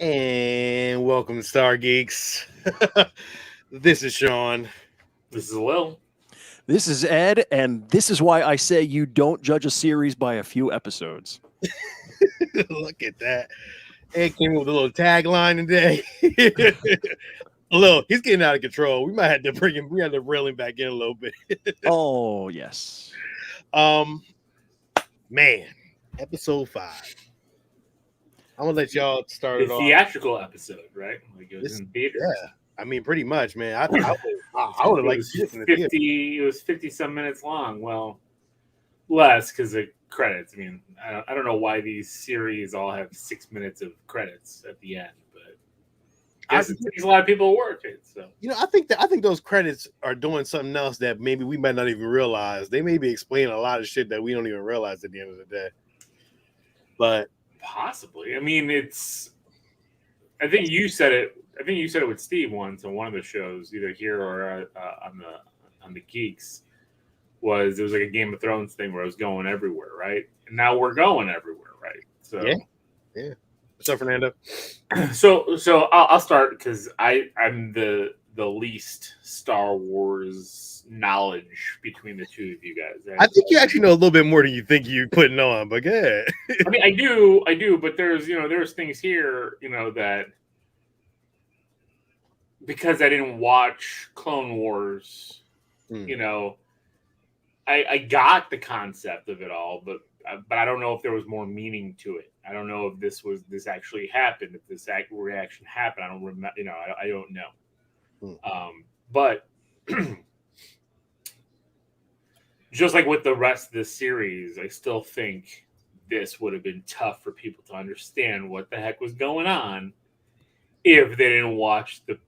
And welcome to Stargeekz. This is Sean. This is Lil. This is Ed, and this is why I say you don't judge a series by a few episodes. Look at that. Ed came up with a little tagline today. He's getting out of control. We might have to bring him, we had to reel him back in a little bit. Oh, yes. Um, man, episode 5. I'm gonna let y'all start The it off. theatrical episode, right? Like it was This- in theaters. Yeah, I mean, pretty much, man. I would have liked to see this in the theater. It was 50-some minutes long. Well, less because of credits. I mean, I don't know why these series all have 6 minutes of credits at the end, but I guess it takes a lot of people to work it. So I think those credits are doing something else that maybe we might not even realize. They may be explaining a lot of shit that we don't even realize at the end of the day. But possibly, I mean, I think you said it. I think you said it with Steve once on one of the shows, either here or on the Geeks. There was like a Game of Thrones thing where I was going everywhere, right? And now we're going everywhere, right? So yeah. What's up, Fernando? So I'll start because I'm the least Star Wars knowledge between the two of you guys. I think you actually know a little bit more than you think you're putting on, but good. I mean, I do, but there's things here, that because I didn't watch Clone Wars, I got the concept of it all, but I don't know if there was more meaning to it. I don't know if this actually happened, if this reaction happened. I don't remember. I don't know. But just like with the rest of the series, I still think this would have been tough for people to understand what the heck was going on if they didn't watch the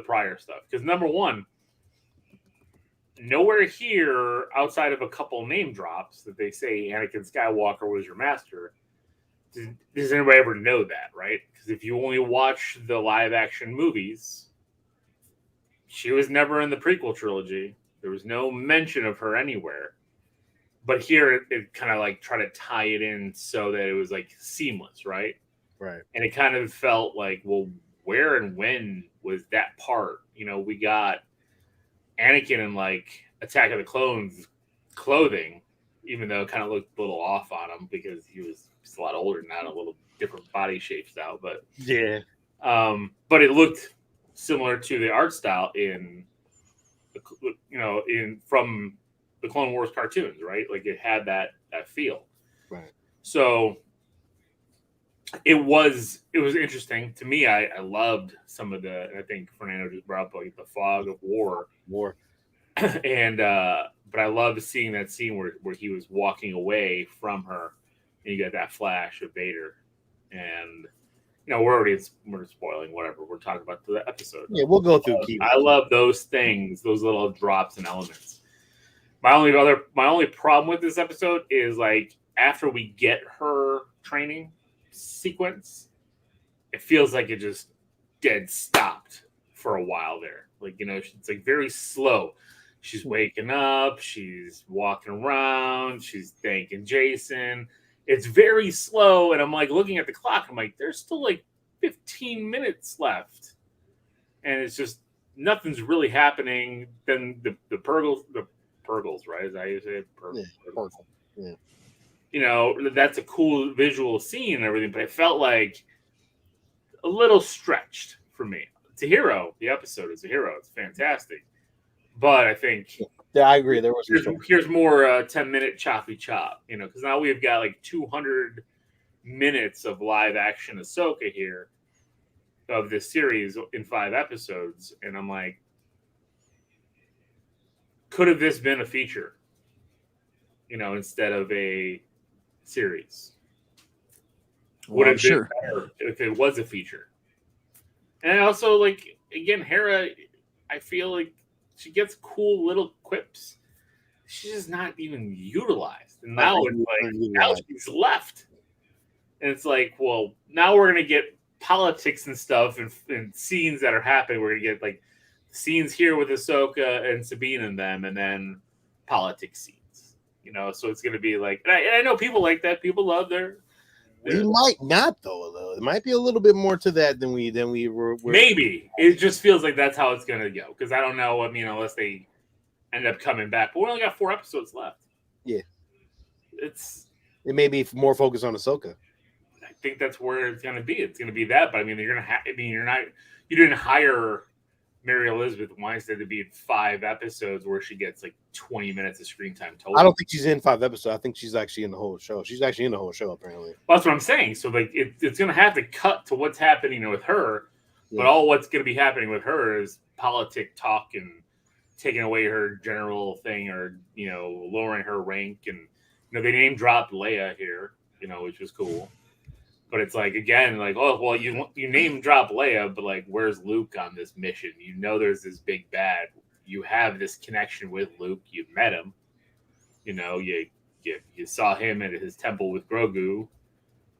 prior stuff. Because number one, nowhere here outside of a couple name drops that they say Anakin Skywalker was your master. Does anybody ever know that, right? Because if you only watch the live action movies, she was never in the prequel trilogy. There was no mention of her anywhere. But here it kind of like tried to tie it in so that it was like seamless, right? Right. And it kind of felt like, well, where and when was that part? We got Anakin in like Attack of the Clones clothing, even though it kind of looked a little off on him because he was just a lot older now, a little different body shapes now. But yeah, but it looked similar to the art style from the Clone Wars cartoons, right? Like it had that feel. Right. So it was interesting to me. I loved some of I think Fernando just brought up like the fog of war. And but I loved seeing that scene where he was walking away from her and you got that flash of Vader. And we're spoiling whatever. We're talking about the episode. Yeah, we'll go through I love those things, those little drops and elements. My only problem with this episode is like after we get her training sequence, it feels like it just dead stopped for a while there. Like, it's like very slow. She's waking up, she's walking around, she's thanking Jason. It's very slow, and I'm like looking at the clock. I'm like, there's still like 15 minutes left, and it's just nothing's really happening. Then the Purgles, right? Is that how you say it? Purgles. Yeah. That's a cool visual scene and everything, but it felt like a little stretched for me. It's a hero. The episode is a hero. It's fantastic, but I think. Yeah, I agree. There was here's more 10-minute choppy chop, because now we've got like 200 minutes of live action Ahsoka here of this series in 5 episodes, and I'm like, could have this been a feature, instead of a series? Would have been better if it was a feature. And also, like again, Hera, I feel like she gets cool little quips. She's just not even utilized. And now it's like, now she's left. And it's like, well, now we're going to get politics and stuff and scenes that are happening. We're going to get like scenes here with Ahsoka and Sabine and them, and then politics scenes. So it's going to be like, and I know people like that. People love their We might not though. It might be a little bit more to that than we were. Maybe it just feels like that's how it's gonna go because I don't know. I mean, unless they end up coming back, but we only got 4 episodes left. Yeah, it may be more focused on Ahsoka. I think that's where it's gonna be. It's gonna be that, but I mean, you didn't hire Mary Elizabeth Winstead to be in 5 episodes where she gets like 20 minutes of screen time total. I don't think she's in 5 episodes. I think she's actually in the whole show. She's actually in the whole show, apparently. Well, that's what I'm saying. So like it's going to have to cut to what's happening with her, but all what's going to be happening with her is politic talk and taking away her general thing, or lowering her rank, and they name dropped Leia here, which was cool. But it's like, again, like, oh, well, you name drop Leia, but like, where's Luke on this mission? There's this big bad. You have this connection with Luke. You've met him. You saw him at his temple with Grogu.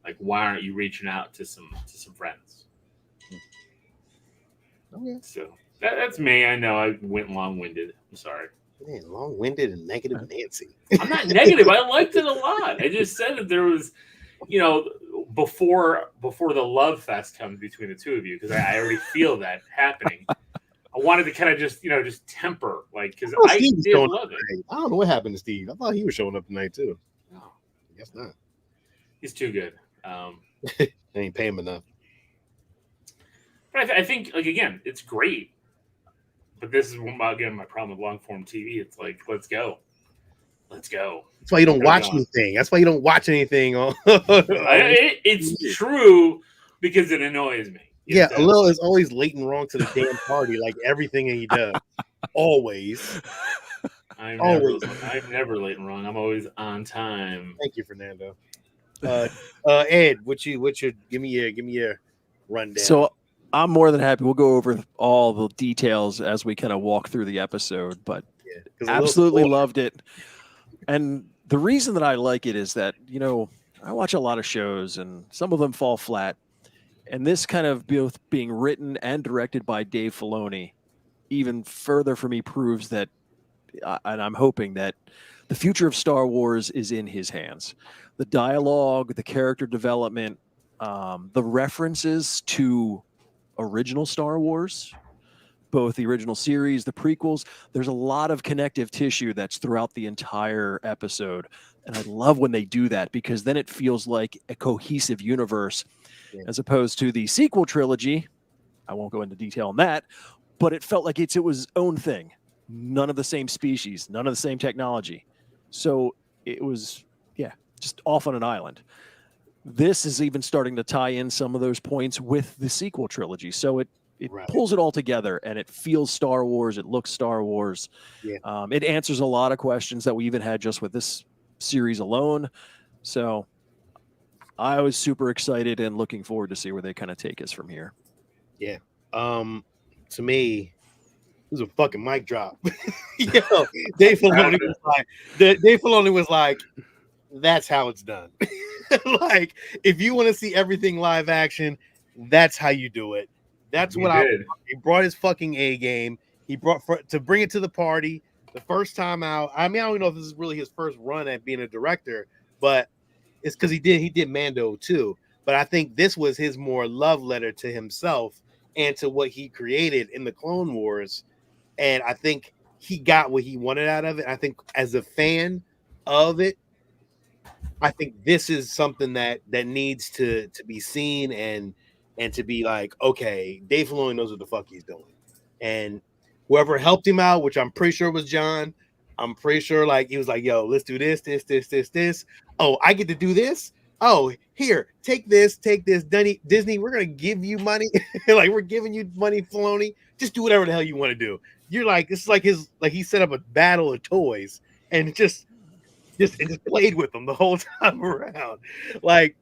Like, why aren't you reaching out to some friends? Okay. So that's me. I know I went long-winded. I'm sorry. Man, long-winded and negative Nancy. I'm not negative. I liked it a lot. I just said that there was, before the love fest comes between the two of you, because I already feel that happening. I wanted to kind of just temper, like, because I did love it. I don't know what happened to Steve. I thought he was showing up tonight too. No, I guess not. He's too good. They ain't pay him enough. But I think, like, again, it's great. But this is, again, my problem with long-form TV. It's like, let's go. That's why you don't watch anything. That's why you don't watch anything. It's true because it annoys me. Yeah, Lil is always late and wrong to the damn party, like everything he does. Always. I'm never late and wrong. I'm always on time. Thank you, Fernando. Ed, give me your rundown. So I'm more than happy. We'll go over all the details as we kind of walk through the episode, but absolutely loved it. And the reason that I like it is that, I watch a lot of shows and some of them fall flat. And this kind of both being written and directed by Dave Filoni, even further for me proves that, and I'm hoping that the future of Star Wars is in his hands. The dialogue, the character development, the references to original Star Wars, both the original series, the prequels, there's a lot of connective tissue that's throughout the entire episode. And I love when they do that, because then it feels like a cohesive universe, as opposed to the sequel trilogy. I won't go into detail on that, but it felt like it was own thing. None of the same species, none of the same technology. So it was, just off on an island. This is even starting to tie in some of those points with the sequel trilogy. So it pulls it all together, and it feels Star Wars. It looks Star Wars. Yeah. It answers a lot of questions that we even had just with this series alone. So I was super excited and looking forward to see where they kind of take us from here. Yeah. To me, it was a fucking mic drop. Dave Filoni was like, that's how it's done. Like, if you want to see everything live action, that's how you do it. That's what he brought his fucking A game. He brought to bring it to the party the first time out. I mean, I don't know if this is really his first run at being a director, but it's because he did Mando too. But I think this was his more love letter to himself and to what he created in the Clone Wars. And I think he got what he wanted out of it. I think as a fan of it, I think this is something that needs to be seen and to be like, okay, Dave Filoni knows what the fuck he's doing. And whoever helped him out, which I'm pretty sure was John, I'm pretty sure like he was like, yo, let's do this. Oh, I get to do this. Oh, here, take this. Disney, we're gonna give you money. Like, we're giving you money, Filoni. Just do whatever the hell you want to do. You're like, this is like he set up a battle of toys and just played with them the whole time around. Like,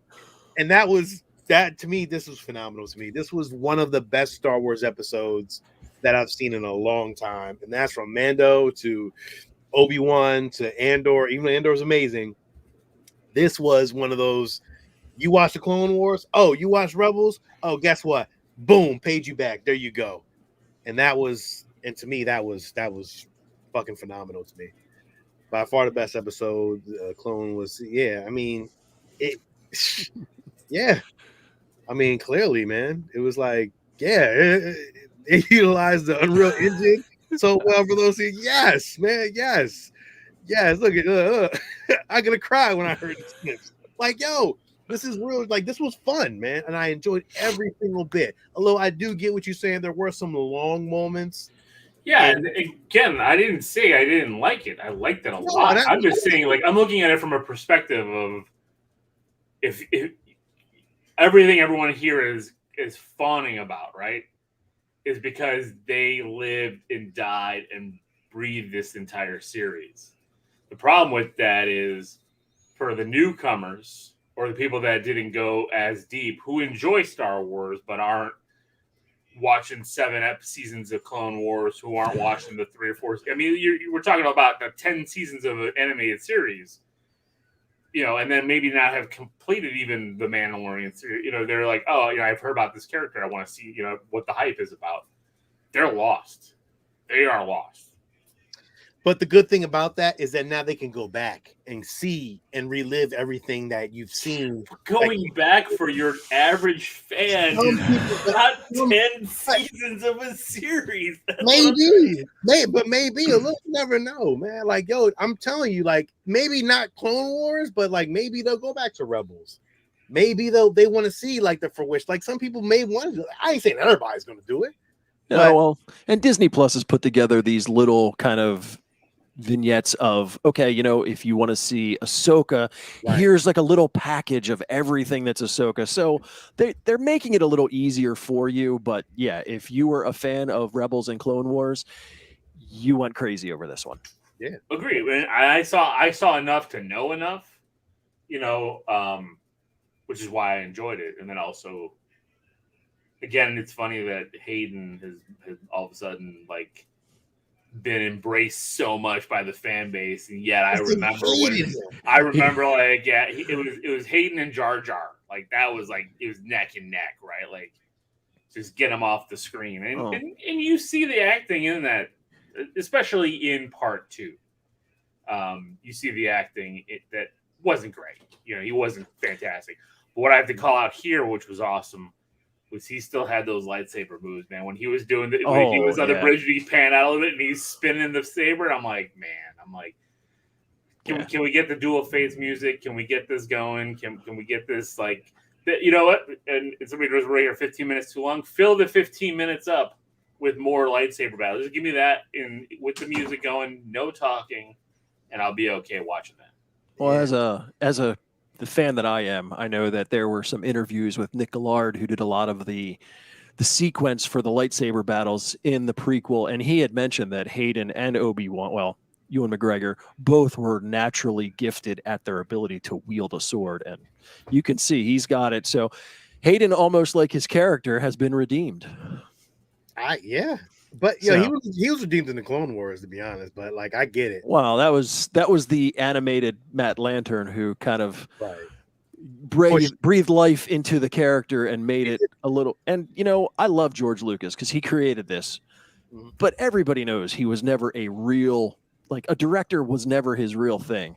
and that to me, this was phenomenal to me. This was one of the best Star Wars episodes that I've seen in a long time. And that's from Mando to Obi-Wan to Andor. Even though Andor is amazing, this was one of those, you watch the Clone Wars, oh, you watch Rebels, oh, guess what? Boom, paid you back. There you go. And to me, that was fucking phenomenal to me. By far the best episode. Clone was, I mean, it, yeah. I mean, clearly, man, it was like, yeah, it utilized the Unreal Engine so well for those things. Yes, man, yes. Look at, I'm gonna cry when I heard the snips. Like, yo, this is real. Like, this was fun, man, and I enjoyed every single bit. Although I do get what you're saying, there were some long moments. Yeah, and again, I didn't say I didn't like it. I liked it a lot. I'm just saying, like, I'm looking at it from a perspective of if everything everyone here is fawning about, right, is because they lived and died and breathed this entire series. The problem with that is for the newcomers or the people that didn't go as deep, who enjoy Star Wars but aren't watching 7 seasons of Clone Wars, who aren't watching the 3 or 4. I mean, we're talking about the 10 seasons of an animated series, you know, and then maybe not have completed even the Mandalorian series. You know, they're like, oh, you know, I've heard about this character. I want to see, you know, what the hype is about. They're lost. They are lost. But the good thing about that is that now they can go back and see and relive everything that you've seen. Going back for your average fan, not 10 seasons of a series. Maybe, but maybe you never know, man. Like, yo, I'm telling you, like, maybe not Clone Wars, but like maybe they'll go back to Rebels. Maybe they want to see like the fruition. Like some people may want to. I ain't saying everybody's going to do it. No, well, and Disney Plus has put together these little kind of vignettes of, okay, you know, if you want to see Ahsoka, here's like a little package of everything that's Ahsoka. So they're making it a little easier for you. But yeah, if you were a fan of Rebels and Clone Wars, you went crazy over this one. Yeah, agree. I saw enough to know enough, you know, which is why I enjoyed it. And then also, again, it's funny that Hayden has all of a sudden like been embraced so much by the fan base, and yet I remember like, yeah, it was Hayden and Jar Jar, like that was like it was neck and neck, right? Like just get him off the screen, and you see the acting in that, especially in part 2. You see the acting that wasn't great, you know, he wasn't fantastic. But what I have to call out here, which was awesome, was he still had those lightsaber moves, man. When he was doing when he was on the bridge, he pan out of it and he's spinning the saber. And I'm like, can we get the dual phase music? Can we get this going? Can we get this like, you know what? And somebody was right here 15 minutes too long. Fill the 15 minutes up with more lightsaber battles. Just give me that with the music going, no talking, and I'll be okay watching that. Well, as the fan that I am, I know that there were some interviews with Nick Gillard, who did a lot of the sequence for the lightsaber battles in the prequel, and he had mentioned that Hayden and Obi-Wan, well, Ewan McGregor, both were naturally gifted at their ability to wield a sword, and you can see he's got it. So Hayden, almost like his character, has been redeemed. Yeah. But you know, he was redeemed in the Clone Wars, to be honest. But like, I get it. Wow, that was the animated Matt Lantern who kind of breathed life into the character and made it a little. And you know, I love George Lucas because he created this, but everybody knows he was never a real, like, a director was never his real thing.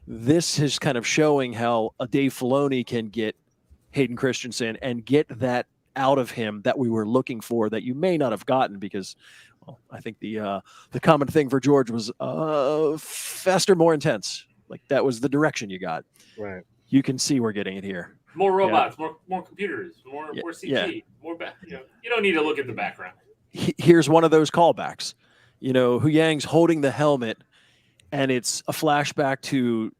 This is kind of showing how a Dave Filoni can get Hayden Christensen and get that out of him that we were looking for that you may not have gotten because, well, I think the common thing for George was faster, more intense. Like that was the direction you got. Right. You can see we're getting it here. More robots, more computers, more CG, more back. You know, you don't need to look at the background. Here's one of those callbacks. You know, Hu Yang's holding the helmet, and it's a flashback to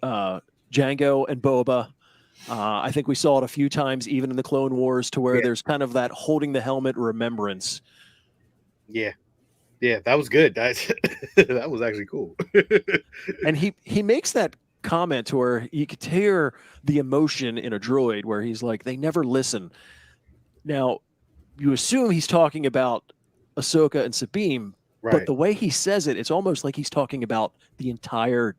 Jango and Boba. I think we saw it a few times, even in the Clone Wars, to where there's kind of that holding the helmet remembrance. Yeah, that was good. That was actually cool. And he makes that comment to where you could hear the emotion in a droid, where he's like, "They never listen." Now, you assume he's talking about Ahsoka and Sabine, but the way he says it, it's almost like he's talking about the entire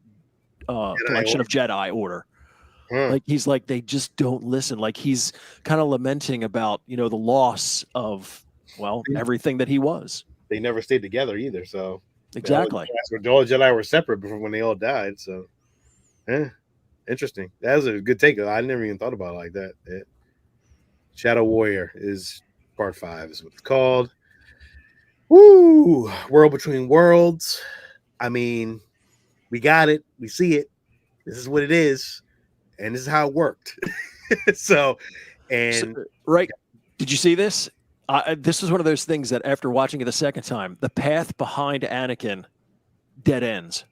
collection of Jedi Order. Like he's like, they just don't listen. Like he's kind of lamenting about, you know, the loss of, well, everything that he was. They never stayed together either. So exactly, all Jedi were separate before when they all died. So, interesting. That was a good take. I never even thought about it like that. Shadow Warrior is part 5 is what it's called. Woo! World Between Worlds. I mean, we got it. We see it. This is what it is, and this is how it worked. Right. Did you see this? This was one of those things that after watching it the second time, the path behind Anakin dead ends.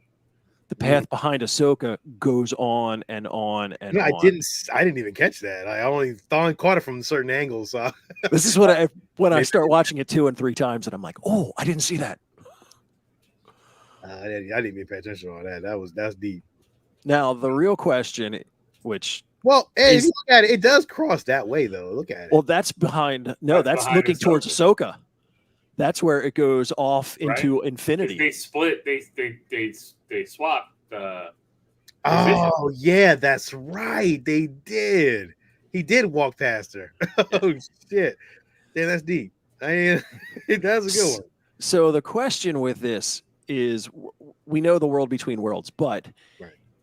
The path behind Ahsoka goes on and on and on. I didn't even catch that. I only caught it from certain angles. So. This is what I start watching it 2 and 3 times, and I'm like, oh, I didn't see that. I didn't even pay attention on that. That's deep. Now the real question, which if you look at it, it does cross that way though. Look at it. Well, that's behind. No, that's looking Ahsoka. Towards Ahsoka. That's where it goes off into infinity. They split. They swapped. Oh yeah, that's right. They did. He did walk past her. Oh shit! Yeah, that's deep. That's a good one. So the question with this is, we know the world between worlds, but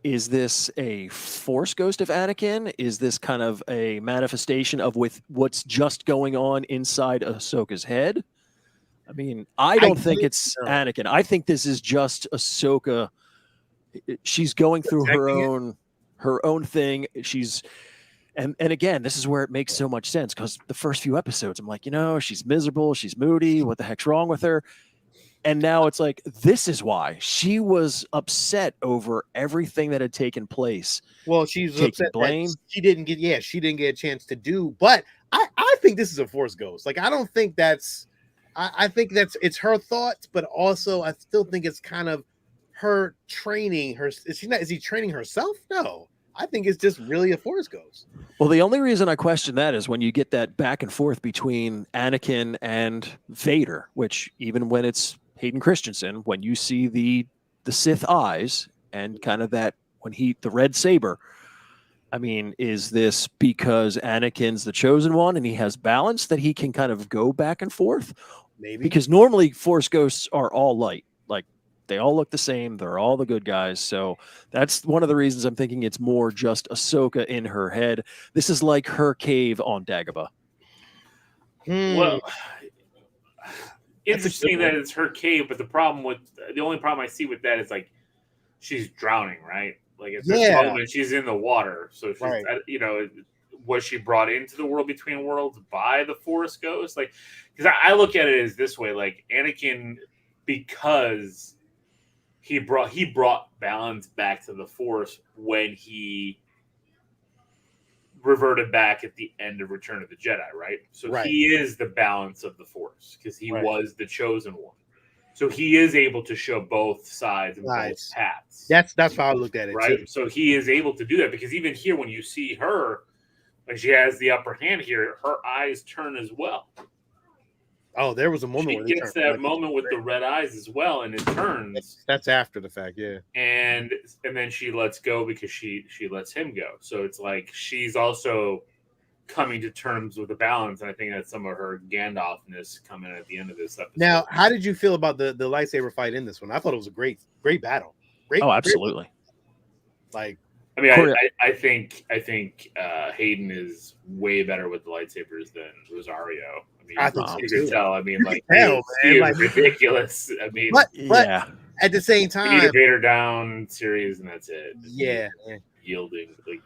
is this a Force ghost of Anakin? Is this kind of a manifestation of what's just going on inside Ahsoka's head? I mean, I don't think it's Anakin. I think this is just Ahsoka. She's going through her own thing. And again, this is where it makes so much sense, because the first few episodes, I'm like, she's miserable, she's moody. What the heck's wrong with her? And now it's like, this is why she was upset over everything that had taken place. Well, she's upset blame. She didn't get a chance to do. But I think this is a Force ghost. Like, I don't think that's. I think it's her thoughts, but also I still think it's kind of her training. Is he training herself? No, I think it's just really a Force ghost. Well, the only reason I question that is when you get that back and forth between Anakin and Vader, which even when it's Hayden Christensen, when you see the Sith eyes and kind of that when the red saber, I mean, is this because Anakin's the chosen one and he has balance that he can kind of go back and forth? Maybe, because normally Force ghosts are all light, like they all look the same. They're all the good guys. So that's one of the reasons I'm thinking it's more just Ahsoka in her head. This is like her cave on Dagobah. Well, interesting that it's her cave, but the only problem I see with that is like she's drowning, right? Like at this moment she's in the water, so she's was she brought into the world between worlds by the Force ghost? Like, because I look at it as this way, like Anakin, because he brought balance back to the Force when he reverted back at the end of Return of the Jedi, right? So he is the balance of the Force because he was the chosen one. So he is able to show both sides and both paths. That's how I looked at it, right? too. So he is able to do that because even here, when you see her, like she has the upper hand here, her eyes turn as well. Oh, there was a moment she where gets that moment with the red eyes as well, and it turns. That's after the fact, yeah. And then she lets go because she lets him go. So it's like she's also coming to terms with the balance, and I think that's some of her Gandalfness coming at the end of this episode. Now, how did you feel about the lightsaber fight in this one? I thought it was a great battle. Absolutely. Like, I mean, I think Hayden is way better with the lightsabers than Rosario. I mean, I think you can tell. I mean, like, he is ridiculous. I mean, but at the same time, you Vader down series, and that's it. Yeah, yielding, like,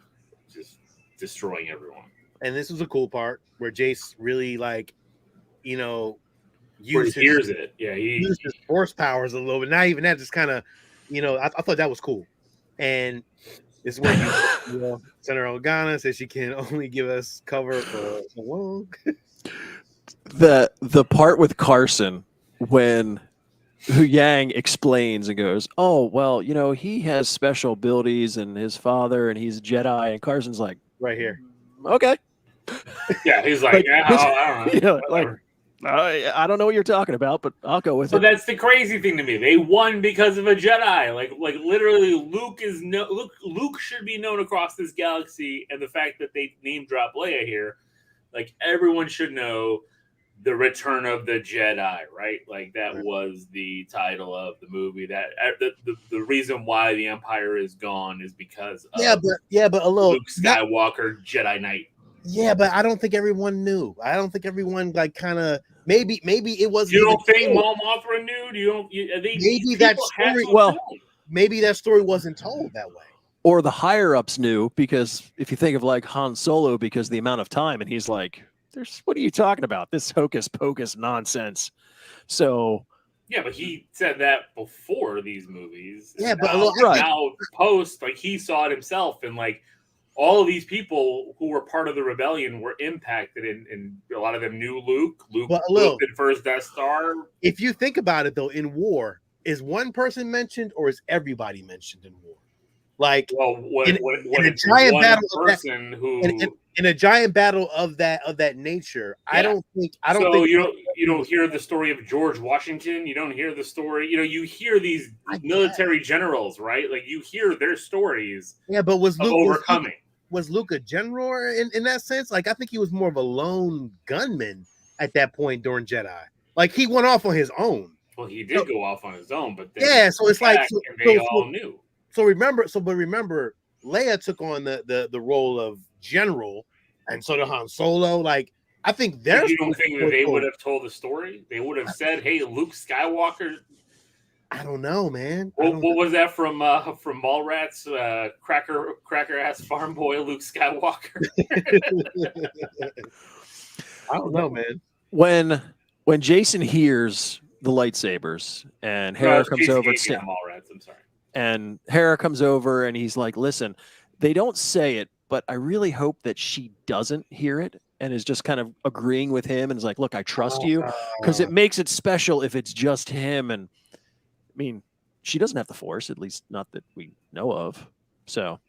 just destroying everyone. And this was a cool part where Jace really, like, used it. Yeah, he used his Force powers a little bit. Not even that, just kind of, I thought that was cool. And this is where Senator Organa says she can only give us cover for so long. The part with Carson when Hu Yang explains and goes, "Oh, well, he has special abilities and his father and he's a Jedi," and Carson's like, right here. Okay. Yeah, he's like, I don't know. I don't know what you're talking about, but I'll go with it. But that's the crazy thing to me. They won because of a Jedi. Like literally, Luke should be known across this galaxy, and the fact that they name drop Leia here, like everyone should know the Return of the Jedi, right? Like that was the title of the movie. That the reason why the Empire is gone is because of but a little Luke Skywalker, Jedi Knight. Yeah, but I don't think everyone knew. I don't think everyone like kind of maybe it wasn't. You don't think Mom Mothra knew? Maybe that story. Maybe that story wasn't told that way. Or the higher ups knew, because if you think of like Han Solo, because the amount of time, and he's like, what are you talking about? This hocus pocus nonsense. So yeah, but he said that before these movies. Yeah, but now post, like he saw it himself, and like all of these people who were part of the rebellion were impacted, and a lot of them knew Luke. Luke did first Death Star. If you think about it, though, in war, is one person mentioned or is everybody mentioned in war? Like, in a giant battle person in a giant battle of that nature, yeah. I don't think you don't hear the story of George Washington. You don't hear the story. You hear these military generals, right? Like you hear their stories. Yeah, but was Luke overcoming? Was Luke a general in that sense? Like I think he was more of a lone gunman at that point during Jedi. Like he went off on his own. Well, he did go off on his own, but yeah. So it's like they all knew. So remember, Leia took on the role of general, and so did Han Solo. Like I think you don't think that they would have told the story? They would have said, "Hey, Luke Skywalker." I don't know, man. What was that from Mallrats? Cracker ass farm boy Luke Skywalker. I don't know, man. When Jason hears the lightsabers and Hera comes over, Mallrats. I'm sorry. And Hera comes over and he's like, listen, they don't say it, but I really hope that she doesn't hear it and is just kind of agreeing with him and is like, look, I trust you, because it makes it special if it's just him. And I mean, she doesn't have the Force, at least not that we know of. So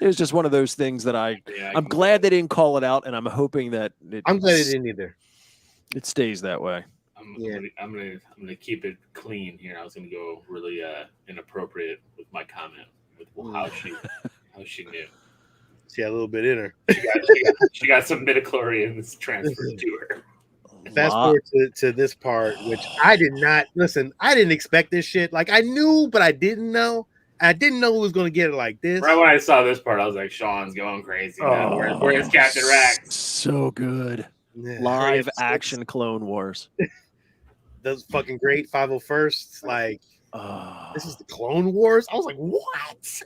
it was just one of those things that I'm glad they didn't call it out, and I'm hoping that I'm glad they didn't either. It stays that way. I'm gonna keep it clean here. I was gonna go really inappropriate with my comment with how she knew. She had a little bit in her. She got some midichlorians transferred to her. Fast forward to this part, which I did not listen. I didn't expect this shit. Like I knew, but I didn't know. I didn't know who was going to get it like this. Right when I saw this part, I was like, "Sean's going crazy. Where's Captain Rex?" So good. Yeah, live action Clone Wars. That's fucking great. 501st, like this is the Clone Wars. I was like, what? Is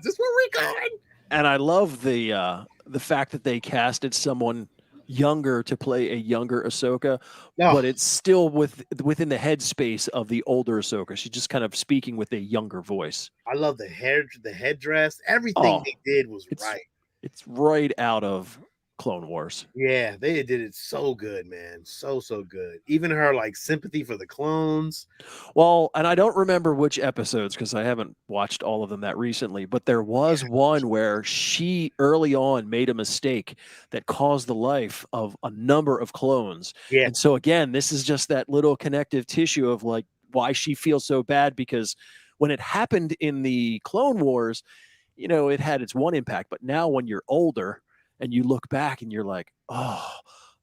this where we're going? And I love the fact that they casted someone younger to play a younger Ahsoka, but it's still within the headspace of the older Ahsoka. She's just kind of speaking with a younger voice. I love the headdress. Everything they did was right. It's right out of Clone Wars. Yeah, they did it so good, man. So good. Even her like sympathy for the clones. Well, and I don't remember which episodes because I haven't watched all of them that recently, but there was one where she early on made a mistake that caused the life of a number of clones. Yeah. And so again, this is just that little connective tissue of like why she feels so bad, because when it happened in the Clone Wars, it had its one impact, but now when you're older and you look back and you're like, oh,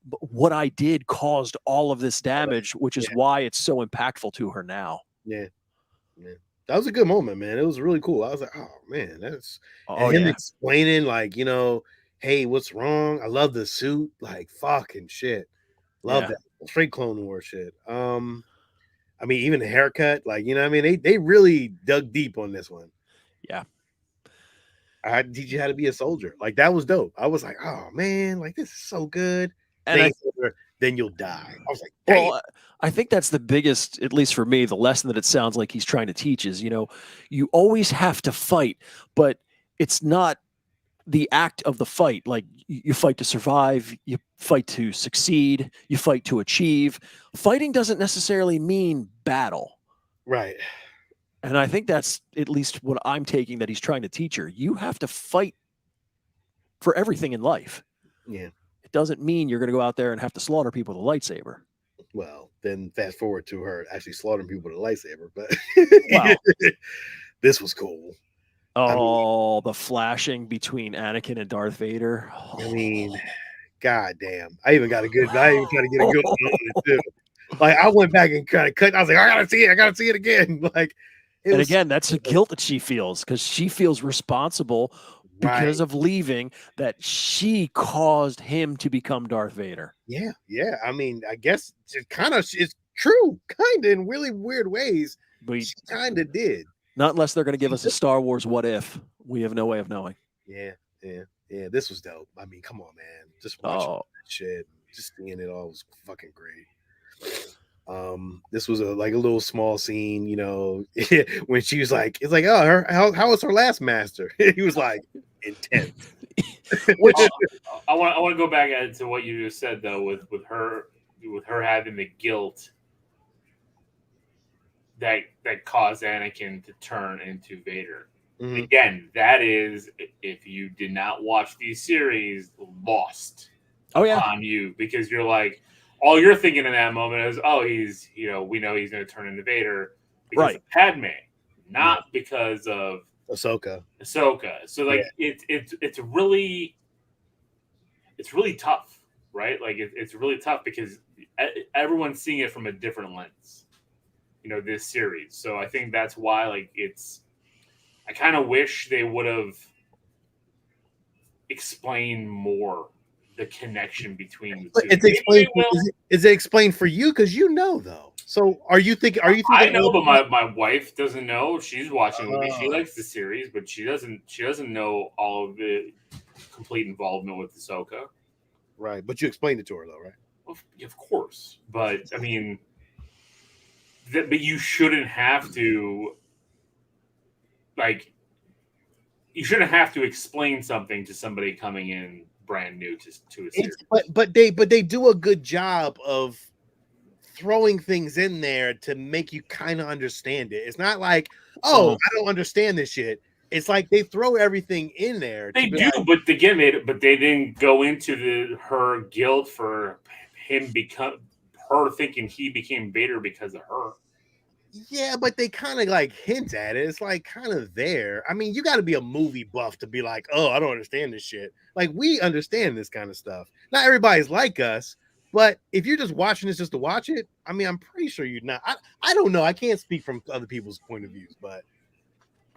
but what I did caused all of this damage, which is why it's so impactful to her now. Yeah. That was a good moment, man. It was really cool. I was like, oh man, that's him explaining like, hey, what's wrong? I love the suit. Like fucking shit. Love that. Straight Clone War shit. I mean, even the haircut, like, they really dug deep on this one. Yeah. I teach you how to be a soldier. Like that was dope. I was like, oh man, like this is so good. And then you'll die. I was like, damn. Well, I think that's the biggest, at least for me, the lesson that it sounds like he's trying to teach is, you always have to fight, but it's not the act of the fight. Like you fight to survive, you fight to succeed, you fight to achieve. Fighting doesn't necessarily mean battle. Right. And I think that's at least what I'm taking that he's trying to teach her. You have to fight for everything in life. Yeah. It doesn't mean you're going to go out there and have to slaughter people with a lightsaber. Well, then fast forward to her actually slaughtering people with a lightsaber. But wow. This was cool. Oh, the flashing between Anakin and Darth Vader. I mean, goddamn. I even tried to get a good one on it too. Like I went back and kind of cut. I was like, I gotta see it again. Like, again, that's the guilt that she feels because she feels responsible because of leaving, that she caused him to become Darth Vader. Yeah. I mean, I guess it kind of is true, kind of in really weird ways. But she kind of did. Not unless they're going to give us a Star Wars what if. We have no way of knowing. Yeah. This was dope. I mean, come on, man. Just watching that shit, just seeing it all was fucking great. This was a little small scene, you know, when she was like, it's like, oh, how was her last master? He was like, intense. Which I want to go back to what you just said though, with her having the guilt that caused Anakin to turn into Vader. Mm-hmm. Again, that is, if you did not watch these series, lost on you, because you're like, all you're thinking in that moment is, oh, he's, you know, we know he's going to turn into Vader because of Padme, not because of Ahsoka. So like it's really tough, right? Like it's really tough because everyone's seeing it from a different lens, you know, this series. So I think that's why, like, I kind of wish they would have explained more the connection between the two. It's explained. Is it explained for you? Because you know, though. So are you thinking? I know, but my wife doesn't know. She's watching with me. She likes the series, but she doesn't know all of the complete involvement with Ahsoka. Right, but you explained it to her, though, right? Well, of course, but I mean, but you shouldn't have to. Like, you shouldn't have to explain something to somebody coming in brand new to a series. But they do a good job of throwing things in there to make you kind of understand it. It's not like, I don't understand this shit. It's like they throw everything in there. They do, but again, they didn't go into her guilt for her thinking he became Vader because of her. Yeah, but they kind of like hint at it. It's like kind of there. I mean, you got to be a movie buff to be like, oh, I don't understand this shit. Like, we understand this kind of stuff. Not everybody's like us, but if you're just watching this just to watch it, I mean, I'm pretty sure you're not. I don't know. I can't speak from other people's point of views, but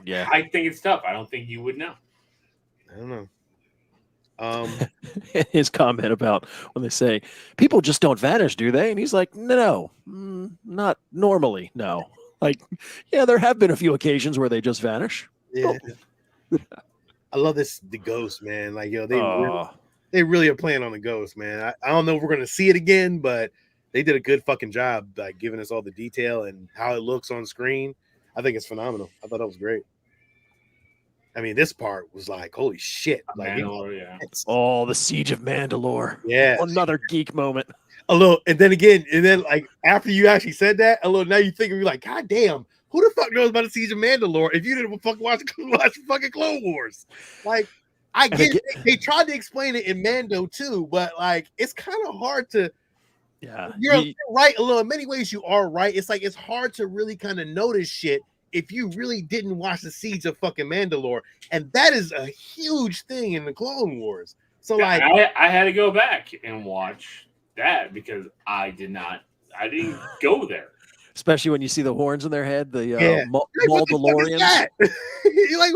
yeah, I think it's tough. I don't think you would know. I don't know. His comment about when they say people just don't vanish, do they? And he's like, no, not normally. No, like, yeah, there have been a few occasions where they just vanish. Yeah. I love the ghost, man. Like, yo, they really are playing on the ghost, man. I don't know if we're gonna see it again, but they did a good fucking job, like, giving us all the detail and how it looks on screen. I think it's phenomenal. I thought that was great. I mean, this part was like, holy shit. Like, the Siege of Mandalore. Yeah. Another geek moment. A little, and then like after you actually said that, a little, now you think of me like, God damn, who the fuck knows about the Siege of Mandalore if you didn't fucking watch fucking Clone Wars? Like, I get they tried to explain it in Mando too, but like it's kind of hard to. Yeah, you're right. A little, in many ways, you are right. It's like it's hard to really kind of notice shit if you really didn't watch the Siege of fucking Mandalore, and that is a huge thing in the Clone Wars. So like, I had to go back and watch that because I didn't go there. Especially when you see the horns in their head, the Mandalorians. You're like,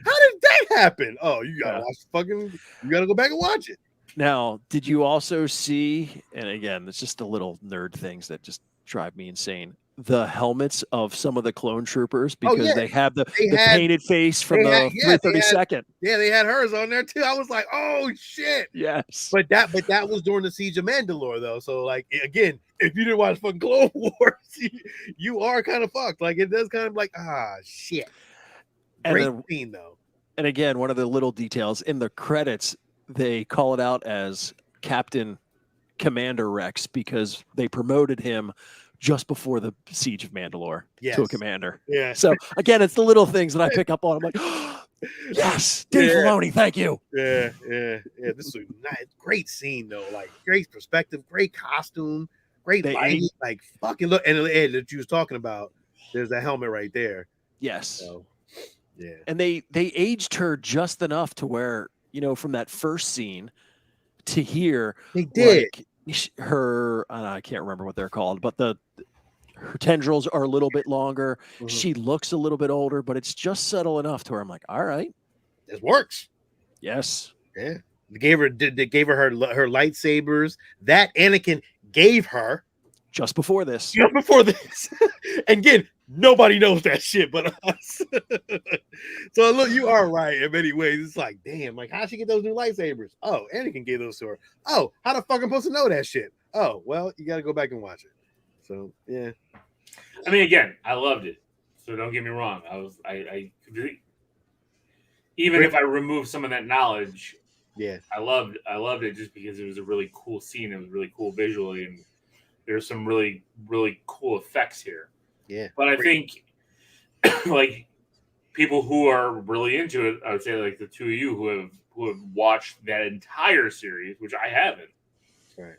how did that happen? Oh, you gotta watch you gotta go back and watch it. Now, did you also see, and again, it's just the little nerd things that just drive me insane, the helmets of some of the clone troopers, because they have the painted face from the 332nd. Yeah, they had hers on there too. I was like, oh shit. Yes. But that was during the Siege of Mandalore though. So like, again, if you didn't watch fucking Clone Wars, you are kind of fucked. Like, it does kind of like, shit. Great scene though. And again, one of the little details in the credits, they call it out as Captain Commander Rex because they promoted him just before the Siege of Mandalore to a commander. Yeah. So again, it's the little things that I pick up on. I'm like, yes, Dave Filoni, thank you. Yeah. This is a nice, great scene though. Like, great perspective, great costume, great lighting. Like, fucking look, and that you was talking about, there's that helmet right there. Yes. So, yeah. And they aged her just enough to where, you know, from that first scene to here, they did. Like, her I can't remember what they're called, but her tendrils are a little bit longer. She looks a little bit older, but it's just subtle enough to where I'm like, all right, this works. Yes. Yeah. They gave her her lightsabers that Anakin gave her just before this. Just before this. And again, nobody knows that shit but us. So look, you are right in many ways. It's like, damn, like how'd she get those new lightsabers? Oh, Anakin gave those to her. Oh, how the fuck I'm supposed to know that shit? Oh, well, you got to go back and watch it. So yeah. I mean, again, I loved it. So don't get me wrong. I even if I remove some of that knowledge, yeah, I loved it just because it was a really cool scene. It was really cool visually, and there's some really, really cool effects here. Yeah. But I think like people who are really into it, I would say like the two of you who have watched that entire series, which I haven't, right,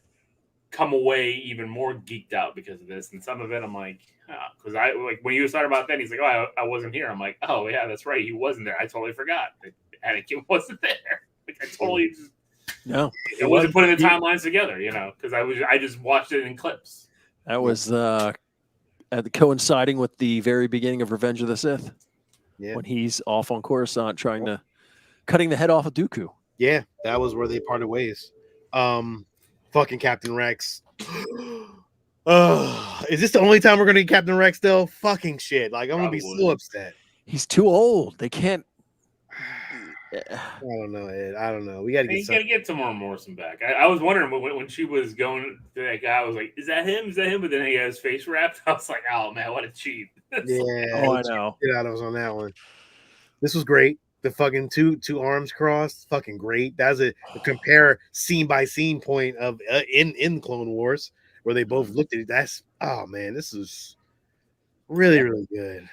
come away even more geeked out because of this. And some of it I'm like, because I like when you started about that, he's like, oh, I wasn't here. I'm like, oh yeah, that's right, he wasn't there. I totally forgot that Anakin wasn't there. Like I totally just it wasn't putting the timelines together, because I just watched it in clips. That was coinciding with the very beginning of Revenge of the Sith. Yeah. When he's off on Coruscant cutting the head off of Dooku. Yeah, that was where they parted ways. Fucking Captain Rex. Is this the only time we're gonna get Captain Rex still? Fucking shit. Like I'm gonna be so upset. He's too old. They can't. I don't know, Ed. I don't know. We gotta get Tamora Morrison back. I was wondering when she was going to that guy, I was like, is that him? Is that him? But then he had his face wrapped. I was like, oh man, what a cheat. Yeah. Oh, I know. Get out of us on that one. This was great. The fucking two arms crossed, fucking great. That's a compare scene by scene point of in Clone Wars where they both looked at it. That's this is really really good.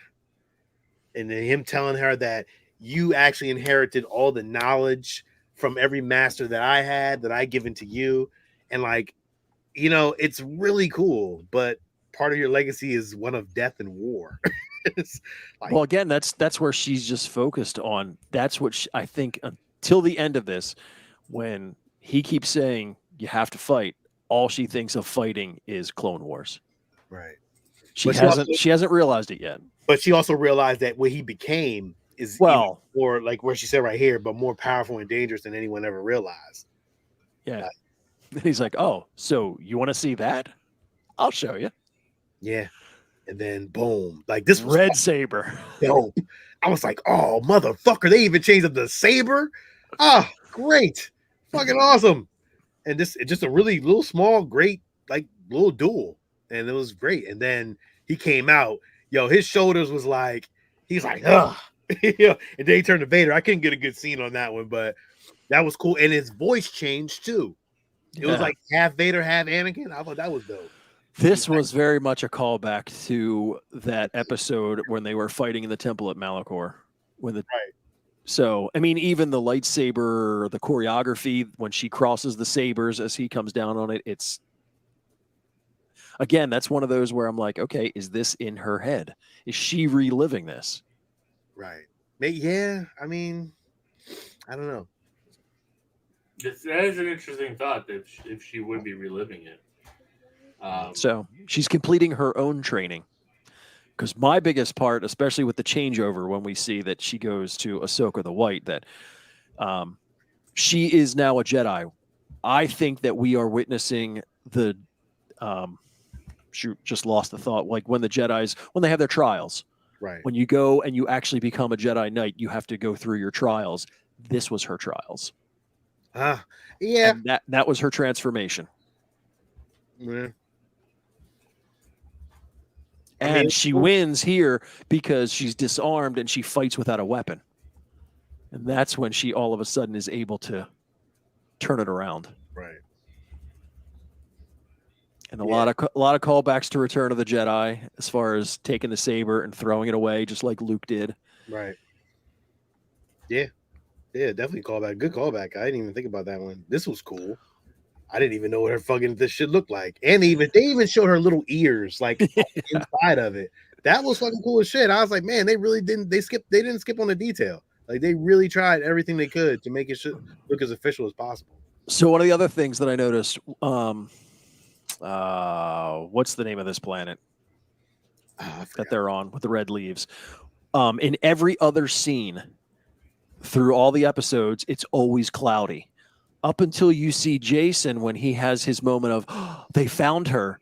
And then him telling her that you actually inherited all the knowledge from every master that I had that I given to you, and like, it's really cool. But part of your legacy is one of death and war. Like, well, again, that's where she's just focused on. That's what I think until the end of this, when he keeps saying you have to fight, all she thinks of fighting is Clone Wars. Right. She hasn't realized it yet. But she also realized that what he became is more like where she said right here, but more powerful and dangerous than anyone ever realized. Yeah. He's like, oh, so you want to see that? I'll show you. Yeah. And then boom, like this was red saber. Dope. I was like, oh motherfucker, they even changed up the saber. Oh, great, fucking awesome. And it's just a really little small, great, like little duel, and it was great. And then he came out, his shoulders was like, he's like, ugh. And then he turned to Vader. I couldn't get a good scene on that one, but that was cool. And his voice changed too. It was like half Vader, half Anakin. I thought that was dope. This was very much a callback to that episode when they were fighting in the temple at Malachor. So, I mean, even the lightsaber, the choreography, when she crosses the sabers as he comes down on it, it's, again, that's one of those where I'm like, okay, is this in her head? Is she reliving this? Right. Yeah, I mean, I don't know. That is an interesting thought, if she would be reliving it. So she's completing her own training, because my biggest part, especially with the changeover, when we see that she goes to Ahsoka the White, that she is now a Jedi. I think that we are witnessing the just lost the thought, like when the Jedis, when they have their trials, right? When you go and you actually become a Jedi Knight, you have to go through your trials. This was her trials. Yeah. And that was her transformation. Yeah. And she wins here because she's disarmed and she fights without a weapon. And that's when she all of a sudden is able to turn it around. Right. And a lot of callbacks to Return of the Jedi, as far as taking the saber and throwing it away, just like Luke did. Right. Yeah. Yeah, definitely callback. Good callback. I didn't even think about that one. This was cool. I didn't even know what her fucking this shit looked like. And they even showed her little ears like inside of it. That was fucking cool as shit. I was like, man, they really didn't didn't skip on the detail. Like they really tried everything they could to make it look as official as possible. So one of the other things that I noticed, what's the name of this planet that they're on with the red leaves? In every other scene, through all the episodes, it's always cloudy. Up until you see Jason when he has his moment of, oh, they found her,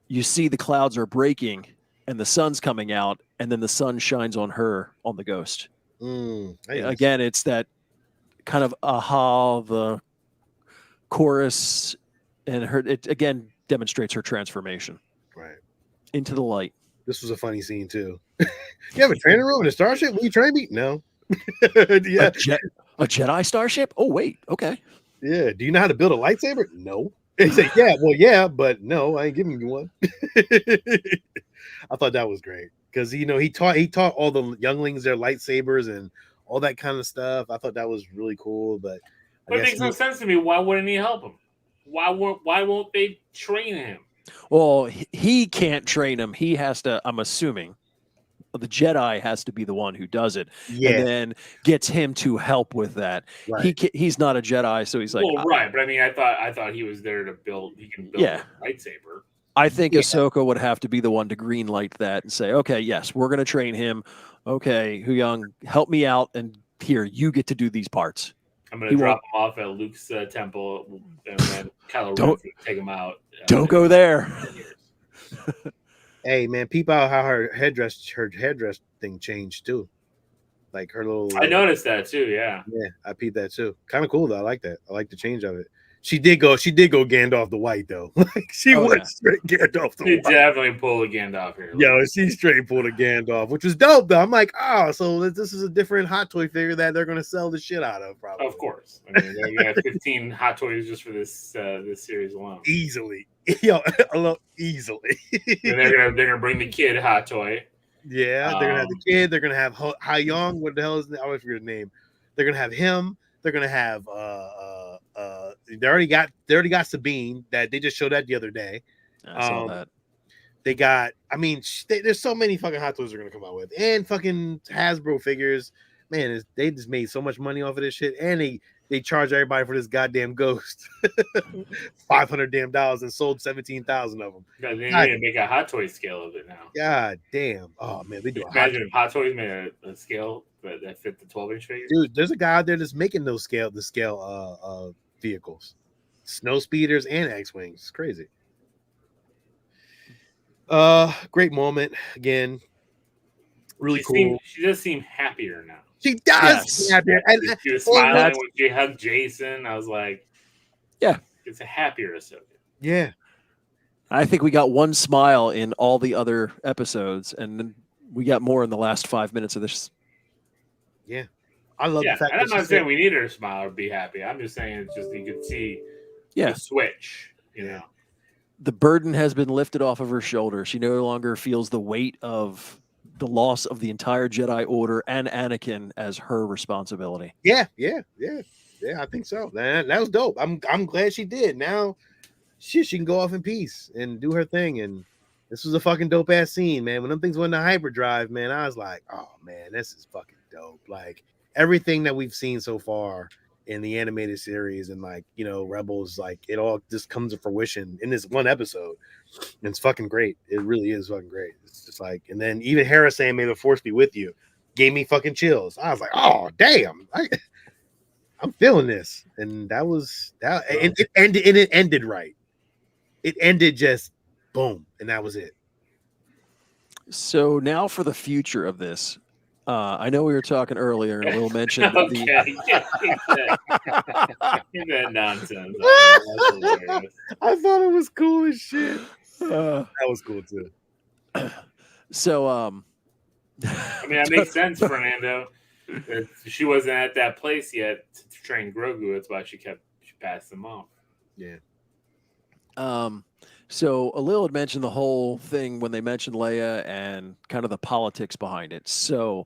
you see the clouds are breaking and the sun's coming out, and then the sun shines on her, on the ghost. Again, it's that kind of the chorus, and it again demonstrates her transformation into the light. This was a funny scene too. You have a training room in a starship? Will you train me? No. Yeah. A Jedi starship? Oh, wait. Okay. Yeah. Do you know how to build a lightsaber? No. He said, yeah, well, yeah, but no, I ain't giving you one. I thought that was great because he taught all the younglings their lightsabers and all that kind of stuff. I thought that was really cool, but it makes no sense to me. Why wouldn't he help him? Why won't they train him? Well, he can't train him. He has to. I'm assuming the Jedi has to be the one who does it, and then gets him to help with that. Right. He's not a Jedi, so he's like, well, right. But I mean, I thought he was there to build. He can build a lightsaber. I think Ahsoka would have to be the one to green light that and say, okay, yes, we're going to train him. Okay, Huyang, help me out, and here you get to do these parts. I'm going to drop him off at Luke's temple, and then Kylo Ren take him out. Don't go there. Hey man, peep out how her headdress thing changed too. Like her little. I noticed that too. Yeah. Yeah, I peeped that too. Kind of cool though. I like that. I like the change of it. She did go Gandalf the White though. Like she went straight Gandalf the White. She definitely pulled a Gandalf here. Yo, she straight pulled a Gandalf, which was dope though. I'm like, oh, so this is a different Hot Toy figure that they're gonna sell the shit out of, probably. Of course. I mean, they're gonna have 15 Hot Toys just for this series alone. Easily. Yo, easily. And they're gonna bring the kid Hot Toy. Yeah, they're gonna have the kid. They're gonna have Hyung. What the hell is I always forget his name. They're gonna have him. They're gonna have they already got Sabine that they just showed that the other day. I saw that. They got. I mean, there's so many fucking Hot Toys they're gonna come out with, and fucking Hasbro figures. Man, they just made so much money off of this shit, and they charge everybody for this goddamn ghost $500 damn and sold 17,000 of them. They need to make a Hot Toy scale of it now. God damn! Oh man, they do. Imagine if Hot Toys made a scale that fit the 12-inch figure. Dude, there's a guy out there that's making the scale vehicles, snow speeders and X-wings. It's crazy. Great moment again. Really cool. She does seem happier now. She does. Yes. And she was smiling when she hugged Jason. I was like, yeah, it's a happier Ahsoka. Yeah. I think we got one smile in all the other episodes, and then we got more in the last 5 minutes of this. Yeah. I love the fact I'm not saying we need her to smile or be happy. I'm just saying it's just you could see the switch, you know. The burden has been lifted off of her shoulder. She no longer feels the weight of the loss of the entire Jedi Order and Anakin as her responsibility. Yeah. I think so. That was dope. I'm glad she did. Now she can go off in peace and do her thing. And this was a fucking dope ass scene, man. When them things went to hyperdrive, man, I was like, oh man, this is fucking dope. Like everything that we've seen so far in the animated series and like, you know, Rebels, like it all just comes to fruition in this one episode. And it's fucking great. It really is fucking great. It's just like, and then even Hera saying, "May the Force be with you," gave me fucking chills. I was like, oh damn, I'm feeling this. And that was that. And it ended right. It ended just boom, and that was it. So now for the future of this. I know we were talking earlier, and Will mentioned that nonsense. I thought it was cool as shit. That was cool too. So, I mean, that makes sense, Fernando. She wasn't at that place yet to train Grogu. That's why she passed them off. Yeah. So Alil had mentioned the whole thing when they mentioned Leia and kind of the politics behind it. So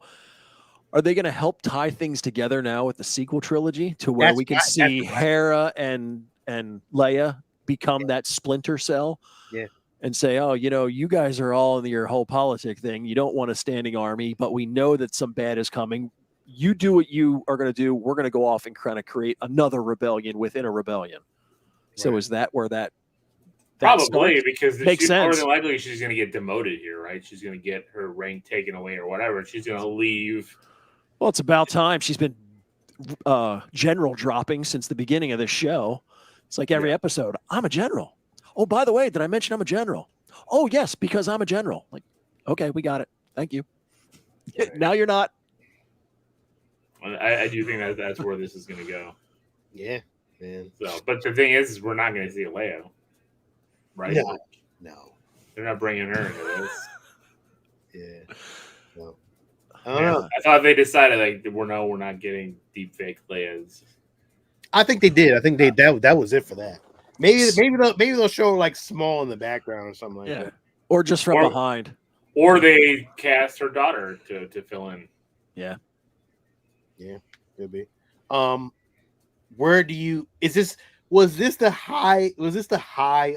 are they going to help tie things together now with the sequel trilogy to where we can see Hera and Leia become that splinter cell? Yeah. And say, oh, you know, you guys are all in your whole politic thing. You don't want a standing army, but we know that some bad is coming. You do what you are going to do. We're going to go off and kind of create another rebellion within a rebellion. Right. So is that where that probably starts? Because makes sense. More than likely she's going to get demoted here, right? She's going to get her rank taken away or whatever. She's going to leave. Well, it's about time. She's been general dropping since the beginning of the show. It's like every episode, I'm a general. Oh, by the way, did I mention I'm a general? Oh, yes, because I'm a general. Like, okay, we got it. Thank you. Right. Now you're not. I do think that's where this is going to go. Yeah, man. So, but the thing is we're not going to see Leia, right? No. They're not bringing her into this. Yeah. No. I don't know. I thought they decided like we're not getting deep fake Leias. I think they did. I think that was it for that. Maybe they'll show like small in the background or something like that. Or just from behind. Or they cast her daughter to fill in. Yeah. Yeah, could be. Where do you was this the high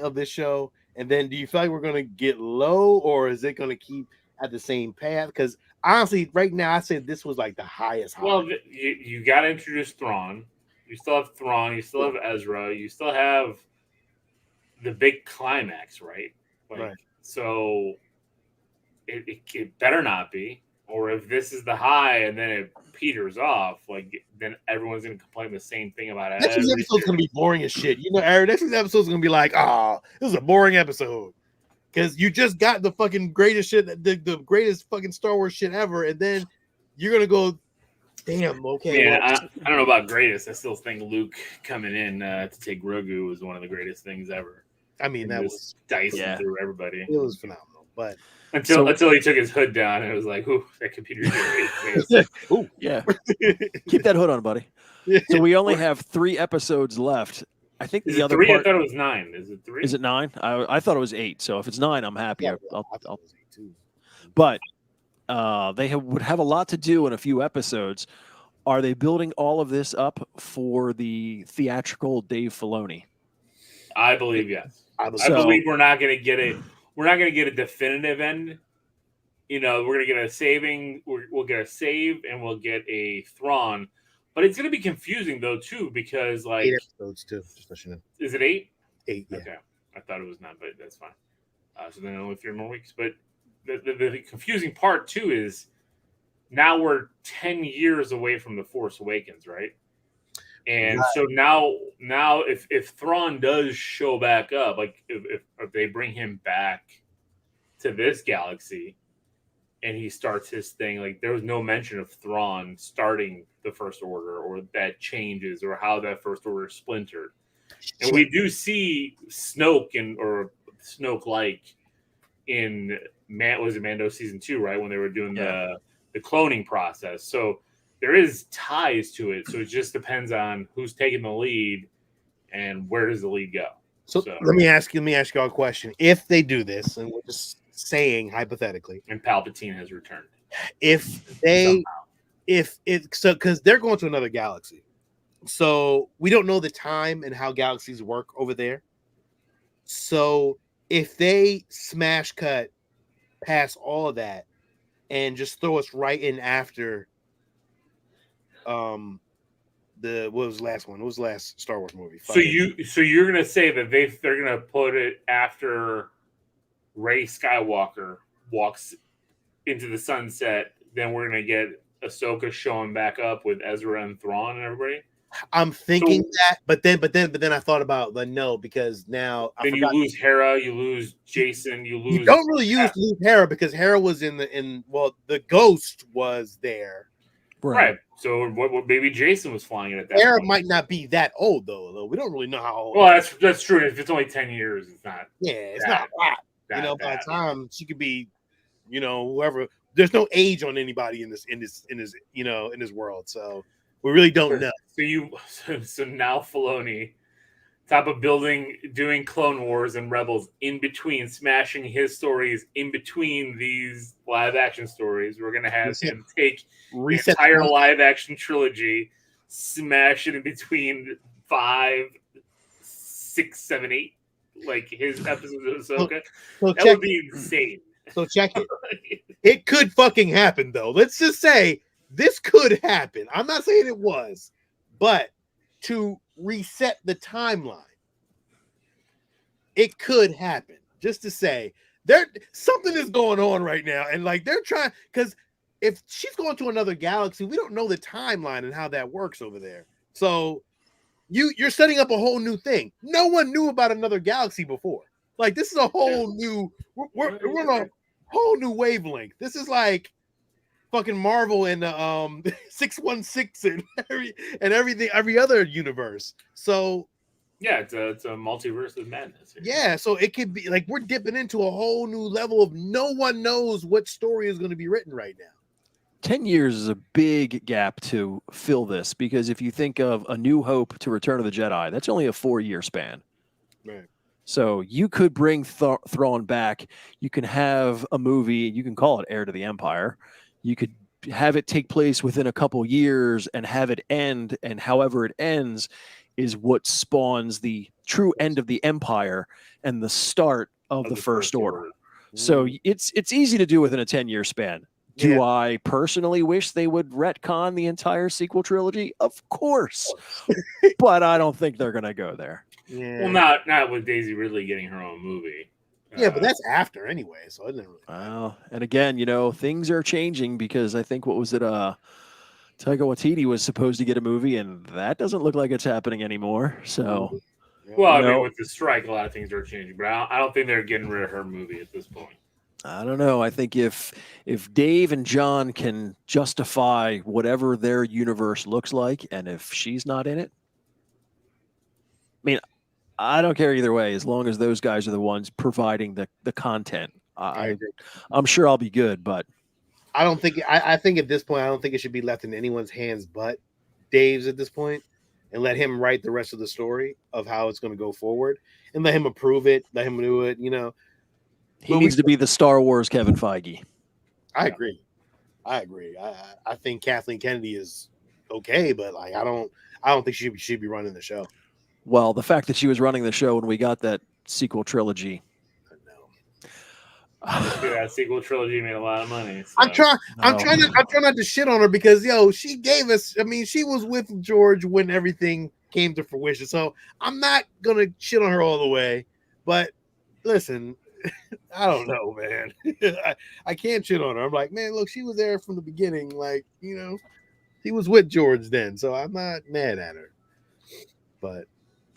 of this show? And then do you feel like we're gonna get low, or is it gonna keep at the same path? Because honestly, right now I said this was like the highest high. Well, you gotta introduce Thrawn. You still have Thrawn, you still have Ezra, you still have the big climax, right? Right. So it better not be. Or if this is the high and then it peters off, like then everyone's gonna complain the same thing about it. Next week's episode's gonna be boring as shit. You know, Aaron, next week's episode's gonna be like, this is a boring episode. Because you just got the fucking greatest shit, the greatest fucking Star Wars shit ever, and then you're gonna go, damn, okay. Yeah, I don't know about greatest. I still think Luke coming in to take Grogu was one of the greatest things ever. I mean, that was dicing through everybody. It was phenomenal, but until he took his hood down and it was like, ooh, that computer's ooh, yeah. Keep that hood on, buddy. Yeah. So we only have 3 episodes left. I think the other 3? part, I thought it was 9. Is it 3? Is it 9? I thought it was 8. So if it's 9, I'm happy. Yeah, I'll 8 too. But they would have a lot to do in a few episodes. Are they building all of this up for the theatrical Dave Filoni? I believe yes. I believe we're not going to get it. We're not going to get a definitive end. You know, we're going to get a saving. We'll get a save and we'll get a Thrawn. But it's going to be confusing, though, too, because, like... 8 episodes, too. Just let you know. Is it 8? 8, yeah. Okay. I thought it was 9, but that's fine. So then only 3 more weeks. But the confusing part, too, is now we're 10 years away from The Force Awakens, right? And so now if Thrawn does show back up, like if they bring him back to this galaxy and he starts his thing, like there was no mention of Thrawn starting the First Order or that changes or how that First Order splintered. And we do see Snoke or Snoke-like in Mando season 2, right? When they were doing the cloning process. So there is ties to it, so it just depends on who's taking the lead and where does the lead go. So let me ask you all a question. If they do this, and we're just saying hypothetically, and Palpatine has returned, because they're going to another galaxy, so we don't know the time and how galaxies work over there. So if they smash cut past all of that and just throw us right in after. What was the last one? What was the last Star Wars movie? So you're gonna say that they're gonna put it after Rey Skywalker walks into the sunset, then we're gonna get Ahsoka showing back up with Ezra and Thrawn and everybody? I'm thinking that, but then I thought about no, because now you lose Hera, you lose Jason, you don't really lose Hera because Hera was the ghost was there. Right. So maybe Jason was flying it at that Hera point. might not be that old though. We don't really know how old. Well, that's true. If it's only 10 years, it's not. Yeah, it's not a lot. By the time she could be, whoever. There's no age on anybody in this world. So we really don't know. So now Filoni, top of doing Clone Wars and Rebels in between, smashing his stories in between these live action stories. We're gonna have him take the entire live action trilogy, smash it in between 5, 6, 7, 8, like his episodes of Ahsoka. That would be insane. So check it. It could fucking happen though. Let's just say this could happen. I'm not saying it was, but to reset the timeline, it could happen. Just to say, something is going on right now, and like they're trying, because if she's going to another galaxy, we don't know the timeline and how that works over there. So you're setting up a whole new thing. No one knew about another galaxy before. Like this is a whole new. We're on a whole new wavelength. This is like fucking Marvel and 616 and everything, every other universe. So yeah, it's a multiverse of madness. Yeah, so it could be like we're dipping into a whole new level of no one knows what story is going to be written right now. 10 years is a big gap to fill this because if you think of A New Hope to Return of the Jedi, that's only a 4-year span. Right. So you could bring Thrawn back. You can have a movie. You can call it Heir to the Empire. You could have it take place within a couple years and have it end. And however it ends is what spawns the true end of the Empire and the start of the First Order. So it's easy to do within a 10-year span. Do I personally wish they would retcon the entire sequel trilogy? Of course. But I don't think they're going to go there. Yeah. Well, not with Daisy Ridley getting her own movie. Yeah, but that's after anyway, so it didn't really matter. Well, and again, things are changing because I think, what was it, Taika Waititi was supposed to get a movie, and that doesn't look like it's happening anymore. So, well, I mean, with the strike, a lot of things are changing, but I don't think they're getting rid of her movie at this point. I don't know. I think if Dave and John can justify whatever their universe looks like, and if she's not in it, I mean, I don't care either way, as long as those guys are the ones providing the content. I'm sure I'll be good, but I don't think. I think at this point, I don't think it should be left in anyone's hands but Dave's at this point, and let him write the rest of the story of how it's going to go forward, and let him approve it, let him do it. He needs to be the Star Wars Kevin Feige. I agree. I think Kathleen Kennedy is okay, but like I don't think she should be running the show. Well, the fact that she was running the show when we got that sequel trilogy. That sequel trilogy made a lot of money. So. I'm trying not to shit on her because she gave us. I mean, she was with George when everything came to fruition. So I'm not gonna shit on her all the way. But listen, I don't know, man. I can't shit on her. I'm like, man, look, she was there from the beginning. Like, she was with George then, so I'm not mad at her. But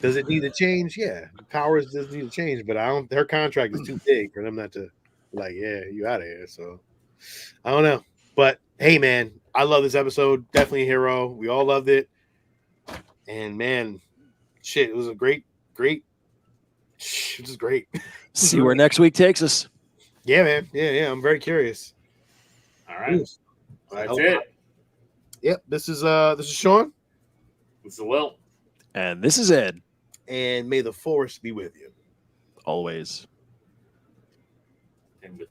does it need to change? Yeah, Powers does need to change, but her contract is too big for them not to. Like, yeah, you out of here. So I don't know. But hey, man, I love this episode. Definitely a hero. We all loved it. And man, shit, it was a great. This is great. See where next week takes us. Yeah, man. Yeah. I'm very curious. All right. That's it. Yep. This is Sean. This is Will. And this is Ed. And may the force be with you. Always. And with